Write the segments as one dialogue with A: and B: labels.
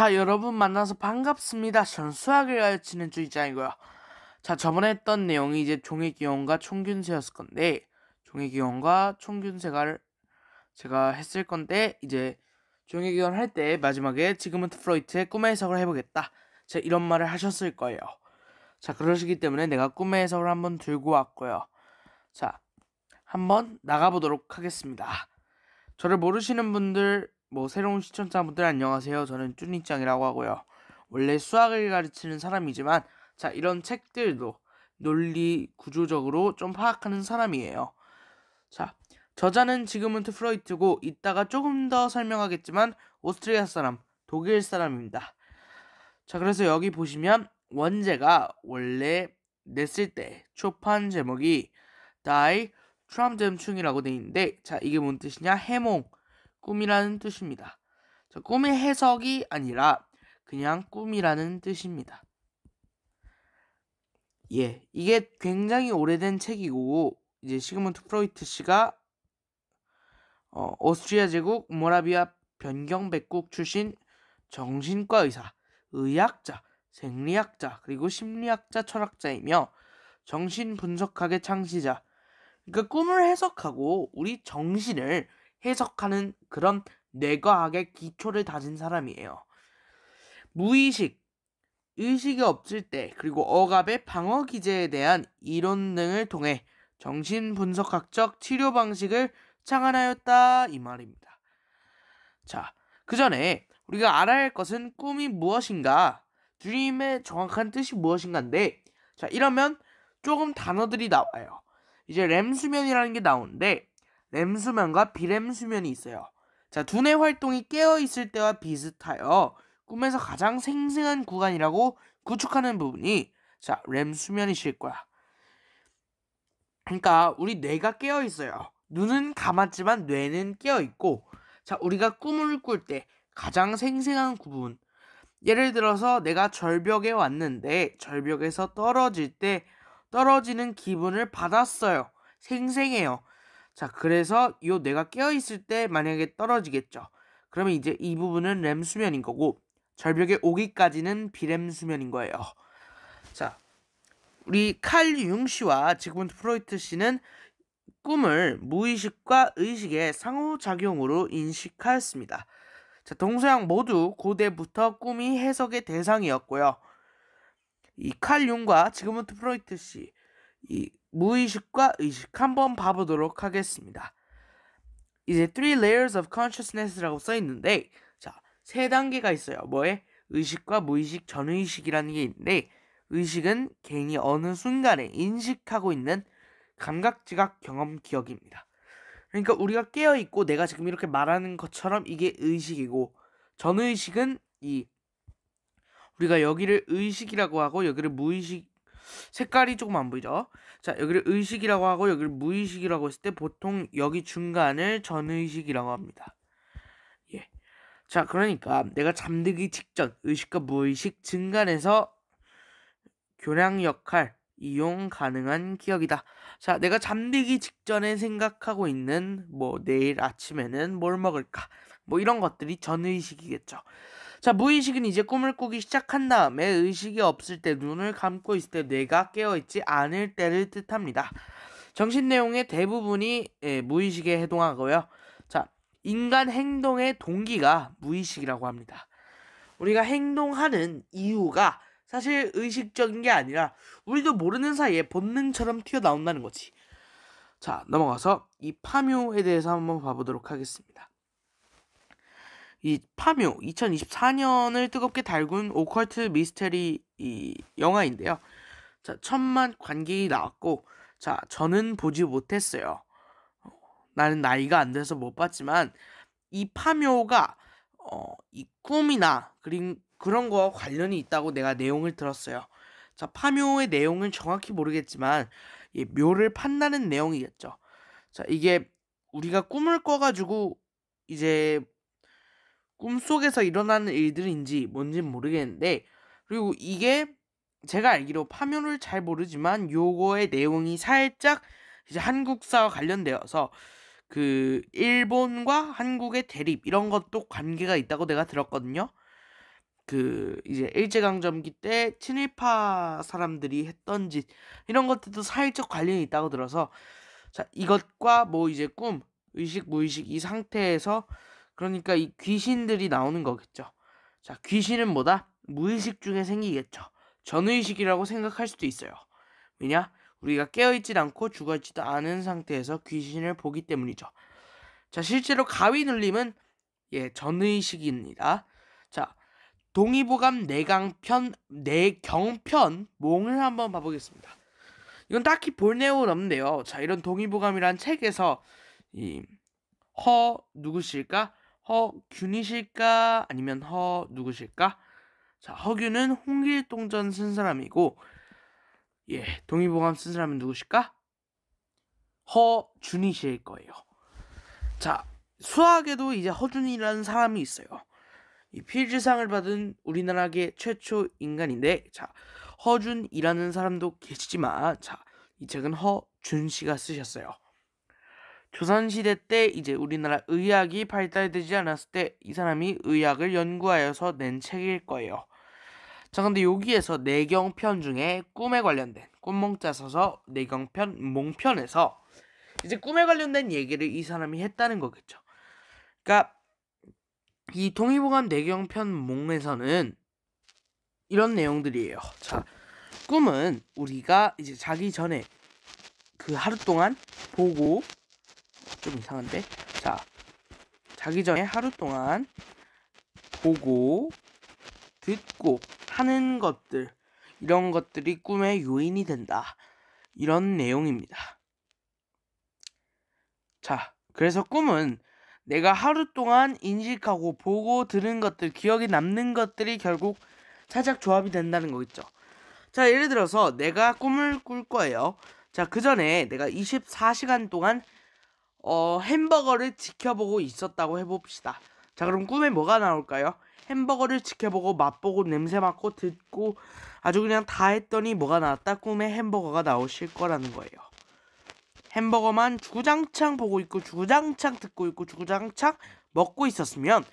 A: 자, 여러분 만나서 반갑습니다. 전 수학을 가르치는 주의장이고요. 자, 저번에 했던 내용이 이제 종의 기원과 총균세였을 건데, 종의 기원과 총균세가 제가 했을 건데, 이제 종의 기원 할 때 마지막에 지그문트 프로이트의 꿈의 해석을 해보겠다. 자, 이런 말을 하셨을 거예요. 자, 그러시기 때문에 내가 꿈의 해석을 한번 들고 왔고요. 자, 한번 나가보도록 하겠습니다. 저를 모르시는 분들, 새로운 시청자분들 안녕하세요. 저는 쭈니짱이라고 하고요. 원래 수학을 가르치는 사람이지만, 자, 이런 책들도 논리 구조적으로 좀 파악하는 사람이에요. 자, 저자는 지그문트 프로이트고, 이따가 조금 더 설명하겠지만, 오스트리아 사람, 독일 사람입니다. 자, 그래서 여기 보시면, 원제가 원래 냈을 때, 초판 제목이 Die Traumdeutung 돼 있는데, 자, 이게 뭔 뜻이냐? 해몽. 꿈이라는 뜻입니다. 자, 꿈의 해석이 아니라 그냥 꿈이라는 뜻입니다. 예, 이게 굉장히 오래된 책이고 이제 시그문트 프로이트 씨가 오스트리아 제국 모라비아 변경백국 출신 정신과 의사, 의학자, 생리학자, 그리고 심리학자, 철학자이며 정신분석학의 창시자. 그러니까 꿈을 해석하고 우리 정신을 해석하는 그런 뇌과학의 기초를 다진 사람이에요. 무의식, 의식이 없을 때, 그리고 억압의 방어 기제에 대한 이론 등을 통해 정신분석학적 치료 방식을 창안하였다 이 말입니다. 자, 그 전에 우리가 알아야 할 것은 꿈이 무엇인가, 드림의 정확한 뜻이 무엇인가인데, 자, 이러면 조금 단어들이 나와요. 이제 렘수면이라는 게 나오는데, 렘수면과 비렘수면이 있어요. 자, 두뇌 활동이 깨어있을 때와 비슷하여 꿈에서 가장 생생한 구간이라고 구축하는 부분이 자, 렘수면이실 거야. 그러니까 우리 뇌가 깨어있어요. 눈은 감았지만 뇌는 깨어있고, 자, 우리가 꿈을 꿀 때 가장 생생한 부분, 예를 들어서 내가 절벽에 왔는데 절벽에서 떨어질 때 떨어지는 기분을 받았어요. 생생해요. 자, 그래서 요 뇌가 깨어있을 때 만약에 떨어지겠죠. 그러면 이제 이 부분은 렘수면인 거고, 절벽에 오기까지는 비렘수면인 거예요. 자, 우리 칼 융 씨와 지그문트 프로이트 씨는 꿈을 무의식과 의식의 상호작용으로 인식하였습니다. 자, 동서양 모두 고대부터 꿈이 해석의 대상이었고요. 이 칼 융과 지그문트 프로이트 씨, 이 무의식과 의식 한번 봐보도록 하겠습니다. 이제 three layers of consciousness라고 써 있는데, 자, 세 단계가 있어요. 뭐에? 의식과 무의식, 전의식이라는 게 있는데, 의식은 개인이 어느 순간에 인식하고 있는 감각, 지각, 경험, 기억입니다. 그러니까 우리가 깨어있고 내가 지금 이렇게 말하는 것처럼 이게 의식이고, 전의식은 우리가 여기를 의식이라고 하고 여기를 무의식, 색깔이 조금 안 보이죠? 자, 여기를 의식이라고 하고 여기를 무의식이라고 했을 때 보통 여기 중간을 전의식이라고 합니다. 예. 자, 그러니까 내가 잠들기 직전 의식과 무의식 중간에서 교량 역할 이용 가능한 기억이다. 자, 내가 잠들기 직전에 생각하고 있는 내일 아침에는 뭘 먹을까? 이런 것들이 전의식이겠죠. 자, 무의식은 이제 꿈을 꾸기 시작한 다음에 의식이 없을 때, 눈을 감고 있을 때, 뇌가 깨어있지 않을 때를 뜻합니다. 정신 내용의 대부분이 무의식에 해당하고요. 자, 인간 행동의 동기가 무의식이라고 합니다. 우리가 행동하는 이유가 사실 의식적인 게 아니라 우리도 모르는 사이에 본능처럼 튀어나온다는 거지. 자, 넘어가서 이 파묘에 대해서 한번 봐보도록 하겠습니다. 이 파묘 2024년을 뜨겁게 달군 오컬트 미스테리 이 영화인데요. 자, 1,000만 관객이 나왔고, 자, 저는 보지 못했어요. 나는 나이가 안 돼서 못 봤지만 이 파묘가 이 꿈이나 그런 거와 관련이 있다고 내가 내용을 들었어요. 자, 파묘의 내용은 정확히 모르겠지만 묘를 판다는 내용이겠죠. 자, 이게 우리가 꿈을 꿔가지고 이제 꿈속에서 일어나는 일들인지 뭔지는 모르겠는데, 그리고 이게 제가 알기로 파묘를 잘 모르지만 요거의 내용이 살짝 이제 한국사와 관련되어서 그 일본과 한국의 대립 이런 것도 관계가 있다고 내가 들었거든요. 이제 일제강점기 때 친일파 사람들이 했던 짓 이런 것들도 사회적 관련이 있다고 들어서 자, 이것과 뭐 이제 꿈, 의식, 무의식 이 상태에서 그러니까 이 귀신들이 나오는 거겠죠. 자, 귀신은 뭐다? 무의식 중에 생기겠죠. 전의식이라고 생각할 수도 있어요. 왜냐? 우리가 깨어있지 않고 죽어있지도 않은 상태에서 귀신을 보기 때문이죠. 자, 실제로 가위 눌림은 전의식입니다. 자, 동의보감 내경편 몽을 한번 봐보겠습니다. 이건 딱히 볼 내용은 없는데요. 자, 이런 동의보감이란 책에서 누구실까? 허균이실까? 아니면 누구실까? 자, 허균은 홍길동전 쓴 사람이고, 동의보감 쓴 사람은 누구실까? 허준이실 거예요. 자, 수학에도 이제 허준이라는 사람이 있어요. 이 필즈상을 받은 우리나라계 최초 인간인데, 자, 허준이라는 사람도 계시지만, 자, 이 책은 허준 씨가 쓰셨어요. 조선시대 때 이제 우리나라 의학이 발달되지 않았을 때 이 사람이 의학을 연구하여서 낸 책일 거예요. 자, 근데 여기에서 내경편 중에 꿈에 관련된 꿈몽자 써서 내경편 몽편에서 이제 꿈에 관련된 얘기를 이 사람이 했다는 거겠죠. 그러니까 이 동의보감 내경편 몽에서는 이런 내용들이에요. 자, 꿈은 우리가 이제 자기 전에 그 하루 동안 보고 좀 이상한데? 자, 자기 전에 하루 동안 보고 듣고 하는 것들 이런 것들이 꿈의 요인이 된다. 이런 내용입니다. 자, 그래서 꿈은 내가 하루 동안 인식하고 보고 들은 것들, 기억에 남는 것들이 결국 살짝 조합이 된다는 거겠죠. 자, 예를 들어서 내가 꿈을 꿀 거예요. 자, 그 전에 내가 24시간 동안 햄버거를 지켜보고 있었다고 해봅시다. 자, 그럼 꿈에 뭐가 나올까요? 햄버거를 지켜보고 맛보고 냄새 맡고 듣고 아주 그냥 다 했더니 뭐가 나왔다? 꿈에 햄버거가 나오실 거라는 거예요. 햄버거만 주구장창 보고 있고 주구장창 듣고 있고 주구장창 먹고 있었으면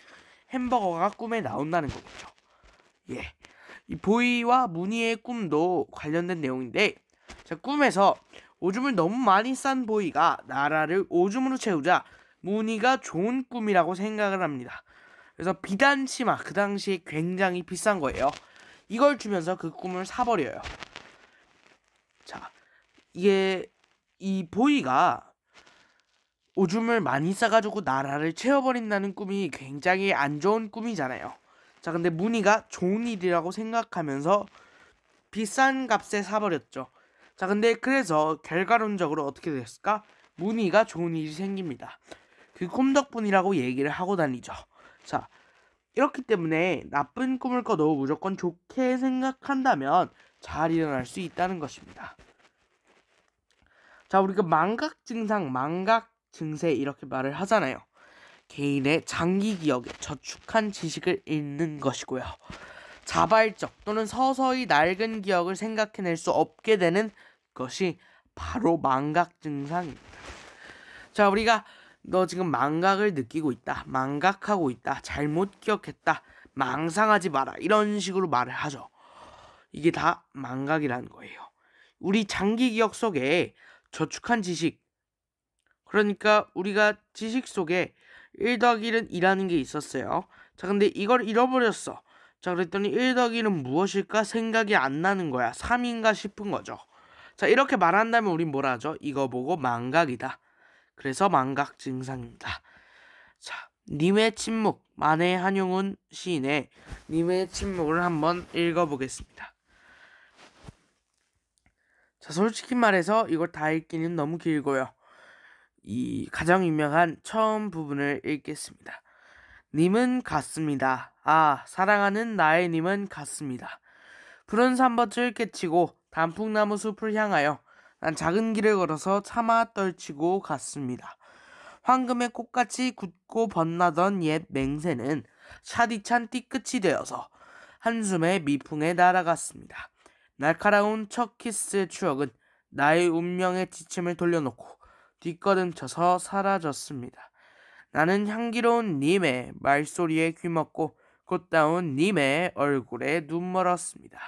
A: 햄버거가 꿈에 나온다는 거겠죠. 이 보이와 무늬의 꿈도 관련된 내용인데, 자, 꿈에서 오줌을 너무 많이 싼 보이가 나라를 오줌으로 채우자 무늬가 좋은 꿈이라고 생각을 합니다. 그래서 비단치마, 그 당시에 굉장히 비싼 거예요. 이걸 주면서 그 꿈을 사버려요. 자, 이 보이가 오줌을 많이 싸가지고 나라를 채워버린다는 꿈이 굉장히 안 좋은 꿈이잖아요. 자, 근데 무늬가 좋은 일이라고 생각하면서 비싼 값에 사버렸죠. 자, 근데 그래서 결과론적으로 어떻게 됐을까? 무늬가 좋은 일이 생깁니다. 그 꿈 덕분이라고 얘기를 하고 다니죠. 자, 이렇기 때문에 나쁜 꿈을 꿔도 무조건 좋게 생각한다면 잘 일어날 수 있다는 것입니다. 자, 우리가 망각 증상, 망각 증세 이렇게 말을 하잖아요. 개인의 장기 기억에 저축한 지식을 잃는 것이고요. 자발적 또는 서서히 낡은 기억을 생각해낼 수 없게 되는 것이 바로 망각 증상입니다. 자, 우리가 너 지금 망각을 느끼고 있다, 망각하고 있다, 잘못 기억했다, 망상하지 마라 이런 식으로 말을 하죠. 이게 다 망각이라는 거예요. 우리 장기 기억 속에 저축한 지식, 그러니까 우리가 지식 속에 1 더하기 1은 2라는 게 있었어요. 자, 근데 이걸 잃어버렸어. 자, 그랬더니 1 더하기 1은 무엇일까 생각이 안 나는 거야. 3인가 싶은 거죠. 자, 이렇게 말한다면 우린 뭐라 하죠? 이거 보고 망각이다. 그래서 망각 증상입니다. 자, 님의 침묵, 만해 한용운 시인의 님의 침묵을 한번 읽어보겠습니다. 자, 솔직히 말해서 이걸 다 읽기는 너무 길고요. 이 가장 유명한 처음 부분을 읽겠습니다. 님은 같습니다. 아, 사랑하는 나의 님은 같습니다. 푸른 산밭을 깨치고 단풍나무 숲을 향하여 난 작은 길을 걸어서 차마 떨치고 갔습니다. 황금의 꽃같이 굳고 번나던 옛 맹세는 차디찬 띠끝이 되어서 한숨의 미풍에 날아갔습니다. 날카로운 첫 키스의 추억은 나의 운명의 지침을 돌려놓고 뒷걸음쳐서 사라졌습니다. 나는 향기로운 님의 말소리에 귀먹고 꽃다운 님의 얼굴에 눈멀었습니다.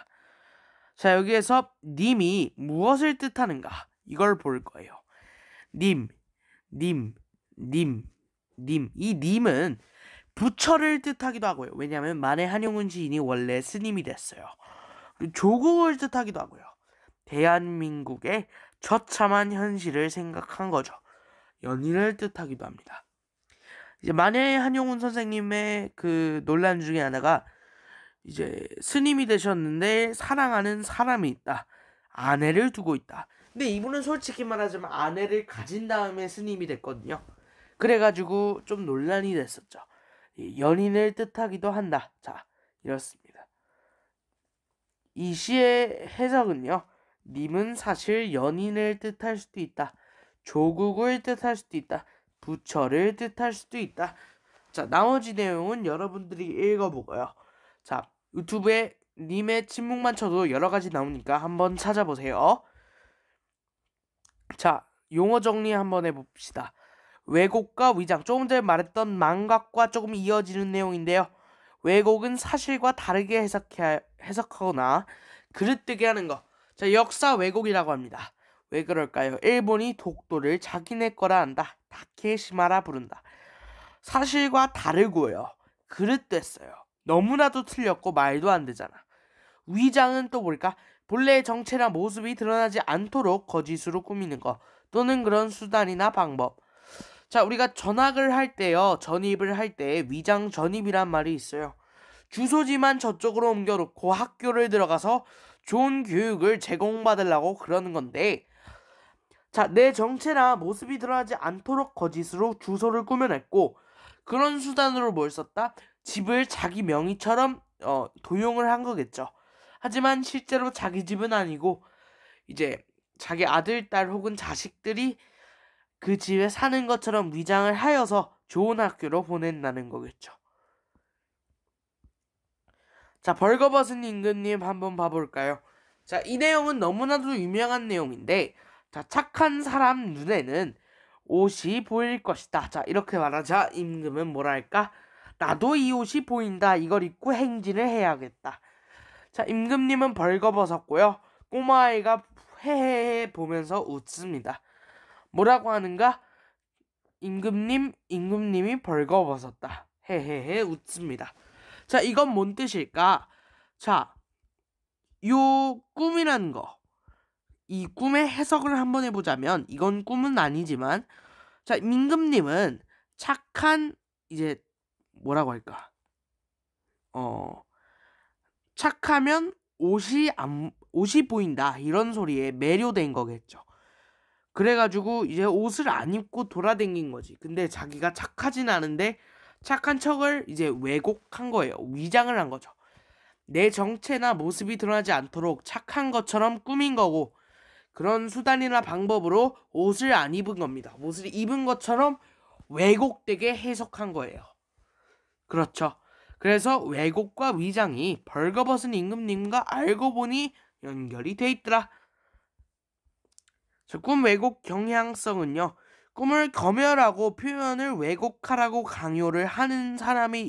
A: 자, 여기에서 님이 무엇을 뜻하는가? 이걸 볼 거예요. 님. 이 님은 부처를 뜻하기도 하고요. 왜냐하면 만해 한용운 시인이 원래 스님이 됐어요. 그리고 조국을 뜻하기도 하고요. 대한민국의 처참한 현실을 생각한 거죠. 연인을 뜻하기도 합니다. 이제 만해 한용운 선생님의 그 논란 중에 하나가 이제 스님이 되셨는데 사랑하는 사람이 있다. 아내를 두고 있다. 근데 이분은 솔직히 말하자면 아내를 가진 다음에 스님이 됐거든요. 그래가지고 좀 논란이 됐었죠. 연인을 뜻하기도 한다. 자, 이렇습니다. 이 시의 해석은요. 님은 사실 연인을 뜻할 수도 있다. 조국을 뜻할 수도 있다. 부처를 뜻할 수도 있다. 자, 나머지 내용은 여러분들이 읽어보고요. 자, 유튜브에 님의 침묵만 쳐도 여러가지 나오니까 한번 찾아보세요. 자, 용어 정리 한번 해봅시다. 왜곡과 위장, 조금 전에 말했던 망각과 조금 이어지는 내용인데요. 왜곡은 사실과 다르게 해석하거나 그릇되게 하는 거. 자, 역사 왜곡이라고 합니다. 왜 그럴까요? 일본이 독도를 자기네 거라 한다. 다케시마라 부른다. 사실과 다르고요. 그릇됐어요. 너무나도 틀렸고 말도 안 되잖아. 위장은 또 뭘까? 본래의 정체나 모습이 드러나지 않도록 거짓으로 꾸미는 거. 또는 그런 수단이나 방법. 자, 우리가 전학을 할 때요. 전입을 할 때 위장 전입이란 말이 있어요. 주소지만 저쪽으로 옮겨놓고 학교를 들어가서 좋은 교육을 제공받으려고 그러는 건데, 자, 내 정체나 모습이 드러나지 않도록 거짓으로 주소를 꾸며냈고, 그런 수단으로 뭘 썼다? 집을 자기 명의처럼 도용을 한 거겠죠. 하지만 실제로 자기 집은 아니고 이제 자기 아들, 딸 혹은 자식들이 그 집에 사는 것처럼 위장을 하여서 좋은 학교로 보낸다는 거겠죠. 자, 벌거벗은 임금님 한번 봐볼까요? 자, 이 내용은 너무나도 유명한 내용인데, 자, 착한 사람 눈에는 옷이 보일 것이다. 자, 이렇게 말하자 임금은 뭐랄까? 나도 이 옷이 보인다. 이걸 입고 행진을 해야겠다. 자, 임금님은 벌거벗었고요. 꼬마아이가 헤헤헤 보면서 웃습니다. 뭐라고 하는가? 임금님이 벌거벗었다. 헤헤헤 웃습니다. 자, 이건 뭔 뜻일까? 자, 요 꿈이라는 거. 이 꿈의 해석을 한번 해보자면, 이건 꿈은 아니지만, 자, 임금님은 착한, 이제, 뭐라고 할까? 착하면 옷이 보인다. 이런 소리에 매료된 거겠죠. 그래가지고 이제 옷을 안 입고 돌아다닌 거지. 근데 자기가 착하진 않은데 착한 척을 이제 왜곡한 거예요. 위장을 한 거죠. 내 정체나 모습이 드러나지 않도록 착한 것처럼 꾸민 거고, 그런 수단이나 방법으로 옷을 안 입은 겁니다. 옷을 입은 것처럼 왜곡되게 해석한 거예요. 그렇죠. 그래서 왜곡과 위장이 벌거벗은 임금님과 알고 보니 연결이 돼 있더라. 꿈 왜곡 경향성은요. 꿈을 검열하고 표현을 왜곡하라고 강요를 하는 사람이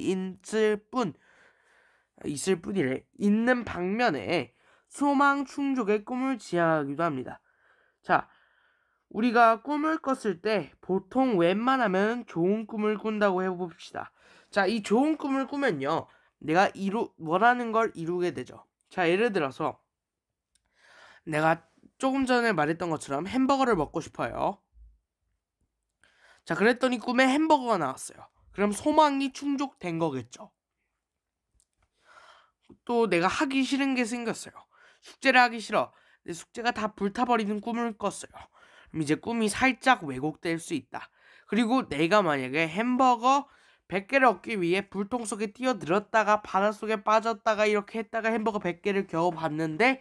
A: 있을 뿐이래. 있는 방면에 소망 충족의 꿈을 지향하기도 합니다. 자, 우리가 꿈을 꿨을 때 보통 웬만하면 좋은 꿈을 꾼다고 해봅시다. 자, 이 좋은 꿈을 꾸면요. 내가 원하는 걸 이루게 되죠. 자, 예를 들어서 내가 조금 전에 말했던 것처럼 햄버거를 먹고 싶어요. 자, 그랬더니 꿈에 햄버거가 나왔어요. 그럼 소망이 충족된 거겠죠. 또 내가 하기 싫은 게 생겼어요. 숙제를 하기 싫어. 내 숙제가 다 불타버리는 꿈을 꿨어요. 그럼 이제 꿈이 살짝 왜곡될 수 있다. 그리고 내가 만약에 햄버거 100개를 얻기 위해 불통 속에 뛰어들었다가 바닷속에 빠졌다가 이렇게 했다가 햄버거 100개를 겨우 봤는데,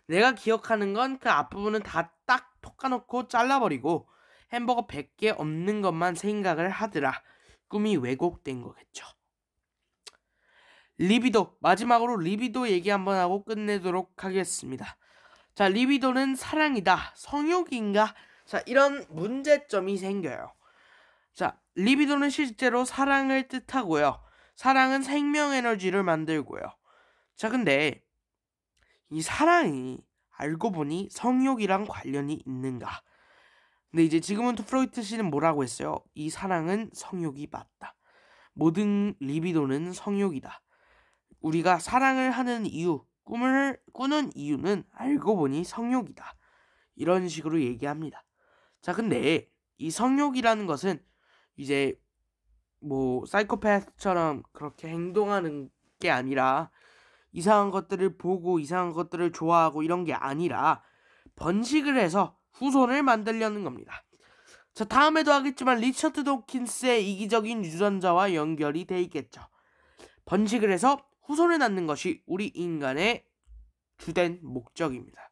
A: 내가 기억하는 건 그 앞부분은 다 딱 톡까놓고 잘라버리고 햄버거 100개 없는 것만 생각을 하더라. 꿈이 왜곡된 거겠죠. 리비도, 마지막으로 리비도 얘기 한번 하고 끝내도록 하겠습니다. 자, 리비도는 사랑이다, 성욕인가? 자, 이런 문제점이 생겨요. 자, 리비도는 실제로 사랑을 뜻하고요. 사랑은 생명 에너지를 만들고요. 자, 근데 이 사랑이 알고 보니 성욕이랑 관련이 있는가? 근데 이제 지금부터 프로이트 씨는 뭐라고 했어요? 이 사랑은 성욕이 맞다. 모든 리비도는 성욕이다. 우리가 사랑을 하는 이유, 꿈을 꾸는 이유는 알고 보니 성욕이다. 이런 식으로 얘기합니다. 자, 근데 이 성욕이라는 것은 이제 뭐 사이코패스처럼 그렇게 행동하는 게 아니라 이상한 것들을 보고 이상한 것들을 좋아하고 이런 게 아니라 번식을 해서 후손을 만들려는 겁니다. 자, 다음에도 하겠지만 리처드 도킨스의 이기적인 유전자와 연결이 돼 있겠죠. 번식을 해서 후손을 낳는 것이 우리 인간의 주된 목적입니다.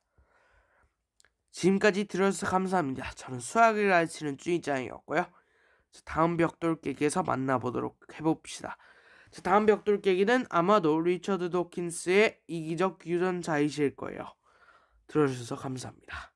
A: 지금까지 들어주셔서 감사합니다. 저는 수학을 가르치는 쭈이짱이었고요. 다음 벽돌 깨기에서 만나보도록 해봅시다. 다음 벽돌 깨기는 아마도 리처드 도킨스의 이기적 유전자이실 거예요. 들어주셔서 감사합니다.